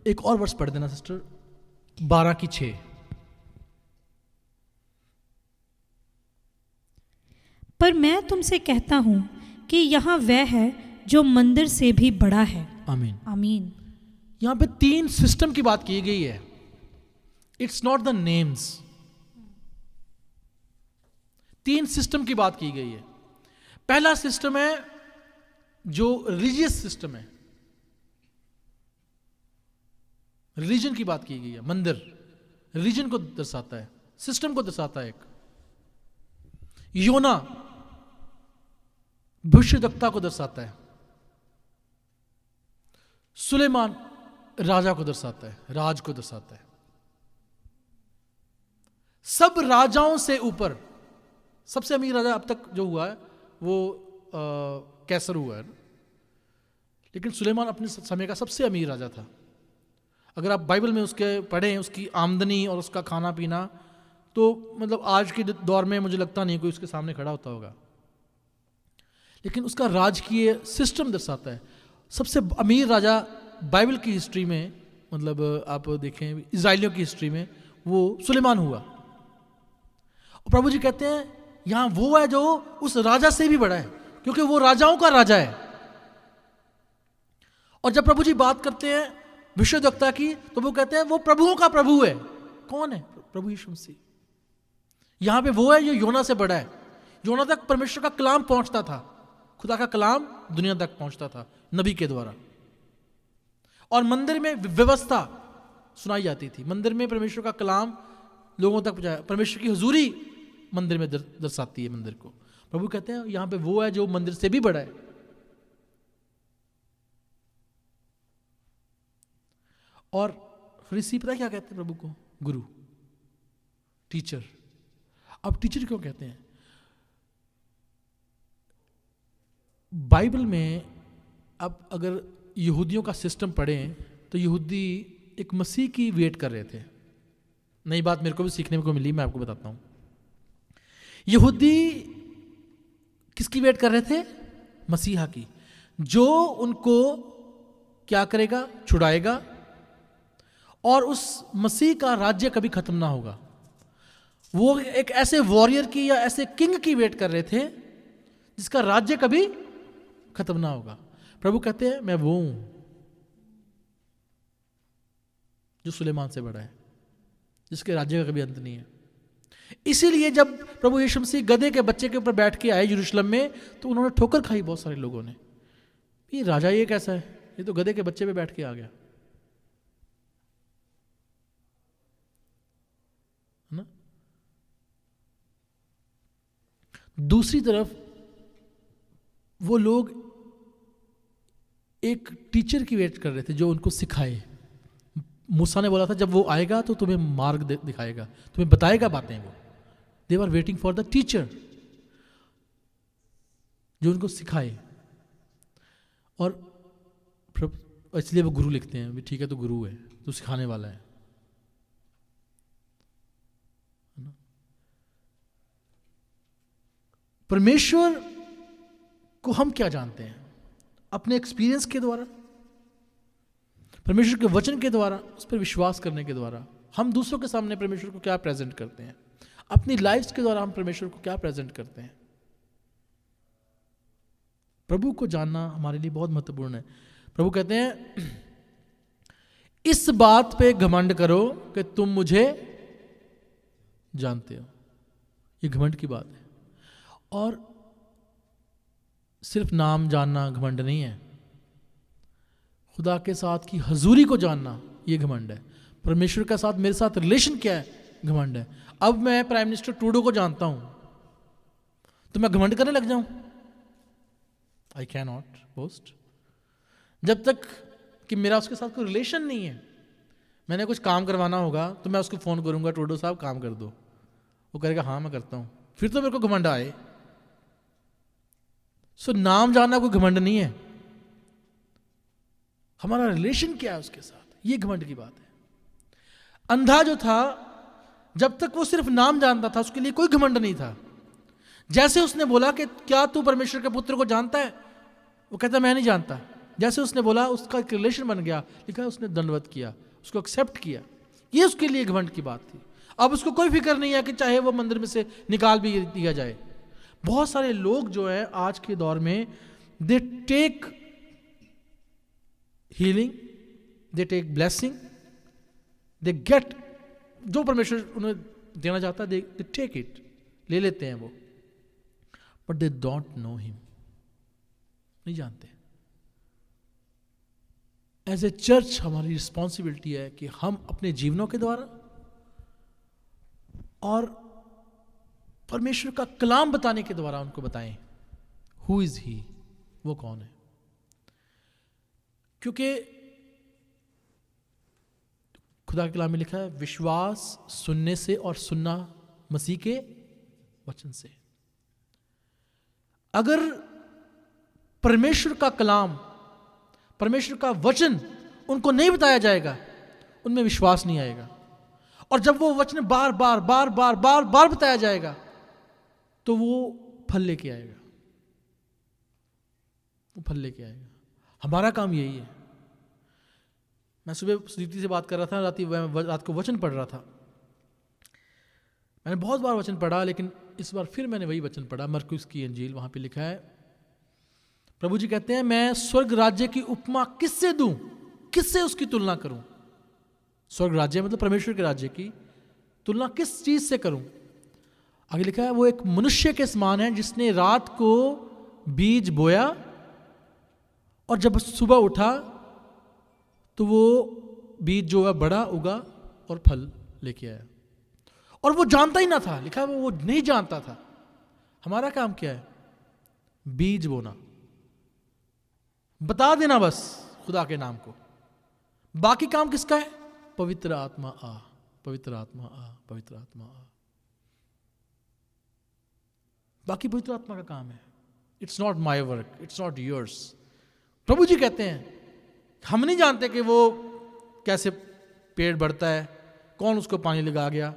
Speaker 1: एक और वर्ष पढ़ देना सिस्टर, 12 की 6।
Speaker 2: पर मैं तुमसे कहता हूँ कि यहाँ वह है जो मंदिर से भी बड़ा है।
Speaker 1: आमीन।
Speaker 2: आमीन।
Speaker 1: यहाँ पे 3 सिस्टम की बात की गई है। It's not the names. 3 system की बात की गई है। पहला सिस्टम है जो रिलीजियस सिस्टम है, रिलीजन की बात की गई है। मंदिर रिलीजन को दर्शाता है, सिस्टम को दर्शाता है। एक योना भविष्यद्वक्ता को दर्शाता है। सुलेमान राजा को दर्शाता है, राज को दर्शाता है। सब राजाओं से ऊपर सबसे अमीर राजा अब तक जो हुआ है वो कैसर हुआ है, लेकिन सुलेमान अपने समय का सबसे अमीर राजा था। अगर आप बाइबल में उसके पढ़ें, उसकी आमदनी और उसका खाना पीना, तो मतलब आज के दौर में मुझे लगता नहीं कोई उसके सामने खड़ा होता होगा, लेकिन उसका राजकीय सिस्टम दर्शाता है। सबसे अमीर राजा बाइबल की हिस्ट्री में, मतलब आप देखें इजराइलियों की हिस्ट्री में, वो सुलेमान हुआ। और प्रभु जी कहते हैं यहां वो है जो उस राजा से भी बड़ा है, क्योंकि वो राजाओं का राजा है। और जब प्रभु जी बात करते हैं भविष्यद्वक्ता की, तो वो कहते हैं वो प्रभुओं का प्रभु है। कौन है? प्रभु यीशु मसीह। यहां पे वो है जो योना से बड़ा है। योना तक परमेश्वर का कलाम पहुंचता था, खुदा का कलाम दुनिया तक पहुंचता था नबी के द्वारा। और मंदिर में व्यवस्था सुनाई जाती थी। मंदिर में परमेश्वर का कलाम लोगों तक पहुंचाया। परमेश्वर की हुजूरी मंदिर में दर्शाती है मंदिर को। प्रभु कहते हैं यहां पे वो है जो मंदिर से भी बड़ा है। और फरीसी पता क्या कहते हैं प्रभु को? गुरु, टीचर। अब टीचर क्यों कहते हैं? बाइबल में अब अगर यहूदियों का सिस्टम पढ़ें तो यहूदी एक मसीह की वेट कर रहे थे। नई बात मेरे को भी सीखने को मिली, मैं आपको बताता हूं। यहूदी किसकी वेट कर रहे थे? मसीहा की, जो उनको क्या करेगा? छुड़ाएगा, और उस मसीह का राज्य कभी खत्म ना होगा। वो एक ऐसे वॉरियर की या ऐसे किंग की वेट कर रहे थे जिसका राज्य कभी खत्म ना होगा। प्रभु कहते हैं मैं वो हूं जो सुलेमान से बड़ा है, जिसके राज्य का कभी अंत नहीं है। इसीलिए जब प्रभु यीशु मसीह गधे के बच्चे के ऊपर बैठ के आए यरूशलेम में, तो उन्होंने ठोकर खाई बहुत सारे लोगों ने। ये राजा ये कैसा है? ये तो गधे के बच्चे पे बैठ के आ गया, है ना? दूसरी तरफ वो लोग एक टीचर की वेट कर रहे थे जो उनको सिखाए। मूसा ने बोला था जब वो आएगा तो तुम्हें मार्ग दिखाएगा, तुम्हें बताएगा बातें। वो they are waiting for the teacher जो उनको सिखाए। और इसलिए वो गुरु लिखते हैं, भी ठीक है तो गुरु है, तो सिखाने वाला है ना। परमेश्वर को हम क्या जानते हैं? अपने एक्सपीरियंस के द्वारा, परमेश्वर के वचन के द्वारा, उस पर विश्वास करने के द्वारा। हम दूसरों के सामने परमेश्वर को क्या प्रेजेंट करते हैं? अपनी लाइफ के द्वारा हम परमेश्वर को क्या प्रेजेंट करते हैं? प्रभु को जानना हमारे लिए बहुत महत्वपूर्ण है। प्रभु कहते हैं इस बात पे घमंड करो कि तुम मुझे जानते हो। ये घमंड की बात है। और सिर्फ नाम जानना घमंड नहीं है, खुदा के साथ की हजूरी को जानना ये घमंड है। परमेश्वर के साथ मेरे साथ रिलेशन क्या है, घमंड है। अब मैं प्राइम मिनिस्टर ट्रूडो को जानता हूं तो मैं घमंड करने लग जाऊं? I can not boast. जब तक कि मेरा उसके साथ कोई रिलेशन नहीं है। मैंने कुछ काम करवाना होगा तो मैं उसको फ़ोन करूंगा, ट्रूडो साहब काम कर दो, वो कहेगा हाँ मैं करता हूं, फिर तो मेरे को घमंड आए। सो नाम जानना कोई घमंड नहीं है, हमारा रिलेशन क्या है उसके साथ, ये घमंड की बात है। अंधा जो था, जब तक वो सिर्फ नाम जानता था उसके लिए कोई घमंड नहीं था। जैसे उसने बोला कि क्या तू परमेश्वर के पुत्र को जानता है, वो कहता मैं नहीं जानता। जैसे उसने बोला उसका एक रिलेशन बन गया, लिखा उसने दंडवत किया, उसको एक्सेप्ट किया। ये उसके लिए घमंड की बात थी। अब उसको कोई फिक्र नहीं है कि चाहे वो मंदिर में से निकाल भी दिया जाए। बहुत सारे लोग जो है आज के दौर में they take healing, they take blessing, they get, जो परमेश्वर उन्हें देना चाहता है दे टेक इट, ले लेते हैं वो, but they don't know him, नहीं जानते। एज ए चर्च हमारी रिस्पॉन्सिबिलिटी है कि हम अपने जीवनों के द्वारा और परमेश्वर का कलाम बताने के द्वारा उनको बताएं हु इज ही, वो कौन है। क्योंकि खुदा के कलाम में लिखा है विश्वास सुनने से और सुनना मसीह के वचन से। अगर परमेश्वर का कलाम, परमेश्वर का वचन उनको नहीं बताया जाएगा, उनमें विश्वास नहीं आएगा। और जब वो वचन बार बार बार बार बार बार बताया जाएगा तो वो फल लेके आएगा, वो फल लेके आएगा। हमारा काम यही है। मैं सुबह सुदीप्ति से बात कर रहा था, रात को वचन पढ़ रहा था। मैंने बहुत बार वचन पढ़ा, लेकिन इस बार फिर मैंने वही वचन पढ़ा, मरकुस की अंजील। वहां पे लिखा है, प्रभु जी कहते हैं मैं स्वर्ग राज्य की उपमा किससे दूं, किससे उसकी तुलना करूं। स्वर्ग राज्य मतलब परमेश्वर के राज्य की तुलना किस चीज से करूं। आगे लिखा है वो एक मनुष्य के समान है जिसने रात को बीज बोया और जब सुबह उठा तो वो बीज जो है बड़ा उगा और फल लेके आया। और वो जानता ही ना था, लिखा है वो नहीं जानता था। हमारा काम क्या है? बीज बोना, बता देना बस खुदा के नाम को। बाकी काम किसका है? पवित्र आत्मा आ, पवित्र आत्मा आ, पवित्र आत्मा आ। बाकी पवित्र आत्मा का काम है। It's not my work, it's not yours. प्रभु जी कहते हैं हम नहीं जानते कि वो कैसे पेड़ बढ़ता है, कौन उसको पानी लगा गया,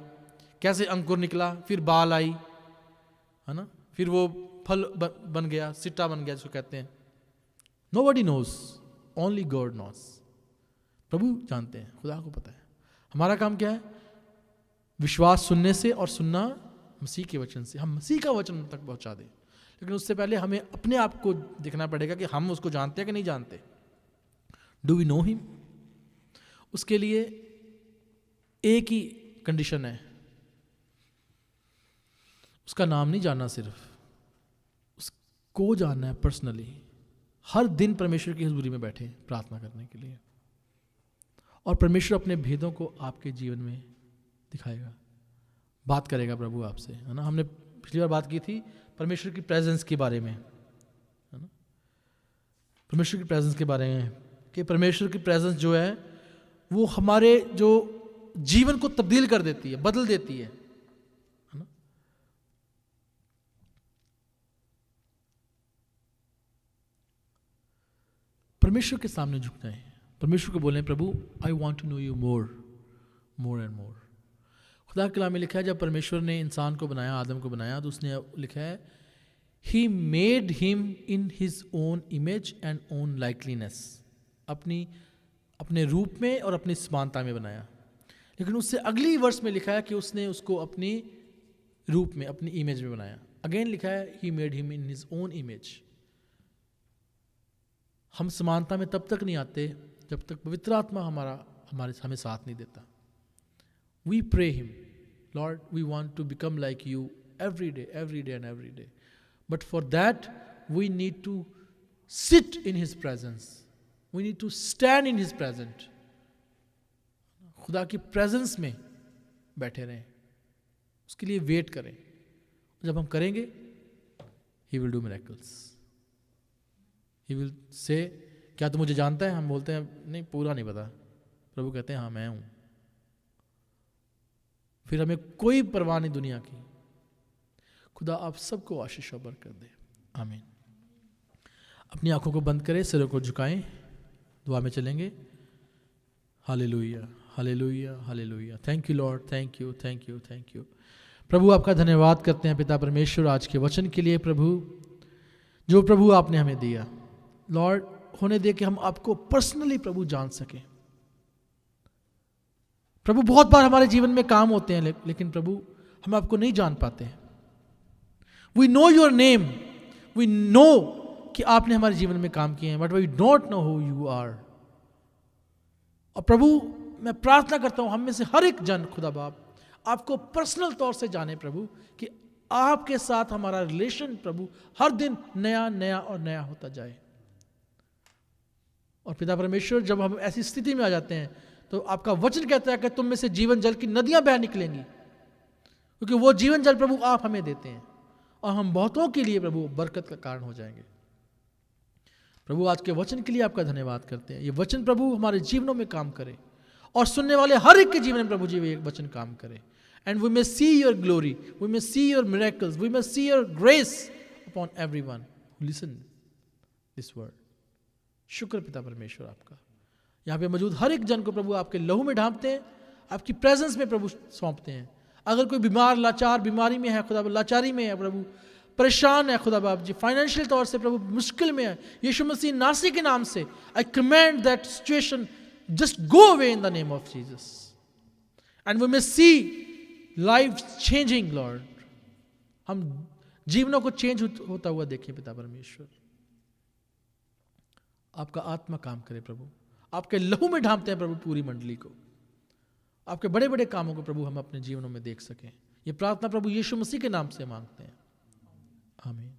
Speaker 1: कैसे अंकुर निकला, फिर बाल आई, है ना, फिर वो फल बन गया, सिट्टा बन गया जिसको कहते हैं। Nobody knows, only God knows। प्रभु जानते हैं, खुदा को पता है। हमारा काम क्या है? विश्वास सुनने से और सुनना मसीह के वचन से। हम मसीह का वचन तक पहुंचा दें, लेकिन उससे पहले हमें अपने आप को देखना पड़ेगा कि हम उसको जानते हैं कि नहीं जानते। Do we know him? उसके लिए एक ही कंडीशन है, उसका नाम नहीं जानना, सिर्फ उसको जानना है पर्सनली। हर दिन परमेश्वर की हुजूरी में बैठे प्रार्थना करने के लिए, और परमेश्वर अपने भेदों को आपके जीवन में दिखाएगा, बात करेगा प्रभु आपसे, है ना। हमने पिछली बार बात की थी परमेश्वर की प्रेजेंस के बारे में, है ना, परमेश्वर की प्रेजेंस के बारे में कि परमेश्वर की प्रेजेंस जो है वो हमारे जो जीवन को तब्दील कर देती है, बदल देती है ना। परमेश्वर के सामने झुकना है, परमेश्वर को बोलें प्रभु I want to know you more more and more. खुदा के कलाम में लिखा है जब परमेश्वर ने इंसान को बनाया, आदम को बनाया, तो उसने लिखा है he made him in his own image and own likeliness, अपने रूप में और अपनी समानता में बनाया। लेकिन उससे अगली वर्ष में लिखा है कि उसने उसको अपनी रूप में, अपनी इमेज में बनाया। अगेन लिखा है he made him in his own image. हम समानता में तब तक नहीं आते जब तक पवित्र आत्मा हमें साथ नहीं देता। We pray him lord we want to become like you every day and every day, but for that we need to sit in his presence, we need to stand in his present. खुदा की presence में बैठे रहें, उसके लिए wait करें। जब हम करेंगे he will do miracles, he will say क्या तू मुझे जानता है? हम बोलते हैं नहीं पूरा नहीं पता। प्रभु कहते हैं हाँ मैं हूं। फिर हमें कोई परवाह नहीं दुनिया की। खुदा आप सबको आशीष और बरकत दे, आमीन। अपनी आंखों को बंद करें, सिरों को झुकाएं, दुआ में चलेंगे। Hallelujah hallelujah hallelujah. Thank you Lord, thank you thank you thank you. प्रभु आपका धन्यवाद करते हैं पिता परमेश्वर आज के वचन के लिए। प्रभु जो प्रभु आपने हमें दिया लॉर्ड, होने दे कि हम आपको पर्सनली प्रभु जान सकें। प्रभु बहुत बार हमारे जीवन में काम होते हैं लेकिन प्रभु हम आपको नहीं जान पाते हैं। We know your name, we know कि आपने हमारे जीवन में काम किए हैं, but we don't know who you are. और प्रभु मैं प्रार्थना करता हूं हम में से हर एक जन खुदा बाप आपको पर्सनल तौर से जाने प्रभु, कि आपके साथ हमारा रिलेशन प्रभु हर दिन नया नया और नया होता जाए। और पिता परमेश्वर जब हम ऐसी स्थिति में आ जाते हैं तो आपका वचन कहता है कि तुम में से जीवन जल की नदियां बह निकलेंगी, क्योंकि वो जीवन जल प्रभु आप हमें देते हैं और हम बहुतों के लिए प्रभु बरकत का कारण हो जाएंगे। प्रभु आज के वचन के लिए आपका धन्यवाद करते हैं। ये वचन प्रभु हमारे जीवनों में काम करे और सुनने वाले हर एक के जीवन में प्रभु जी ये वचन काम करे। And we may see your glory, we may see your miracles, we may see your grace upon everyone who listen this word. शुक्र पिता परमेश्वर आपका। यहाँ पे मौजूद हर एक जन को प्रभु आपके लहू में ढांपते हैं, आपकी प्रेजेंस में प्रभु सौंपते हैं। अगर कोई बीमार लाचार बीमारी में है खुदा, लाचारी में है प्रभु, परेशान है खुदा बाप जी, फाइनेंशियल तौर से प्रभु मुश्किल में है, यीशु मसीह नासी के नाम से I command that situation just go away in the name of Jesus and we may see life changing lord. हम जीवनों को चेंज होता हुआ देखें पिता परमेश्वर। आपका आत्मा काम करे प्रभु, आपके लहू में ढांपते हैं प्रभु पूरी मंडली को। आपके बड़े बड़े कामों को प्रभु हम अपने जीवनों में देख सकें। ये प्रार्थना प्रभु यीशु मसीह के नाम से मांगते हैं, आमीन।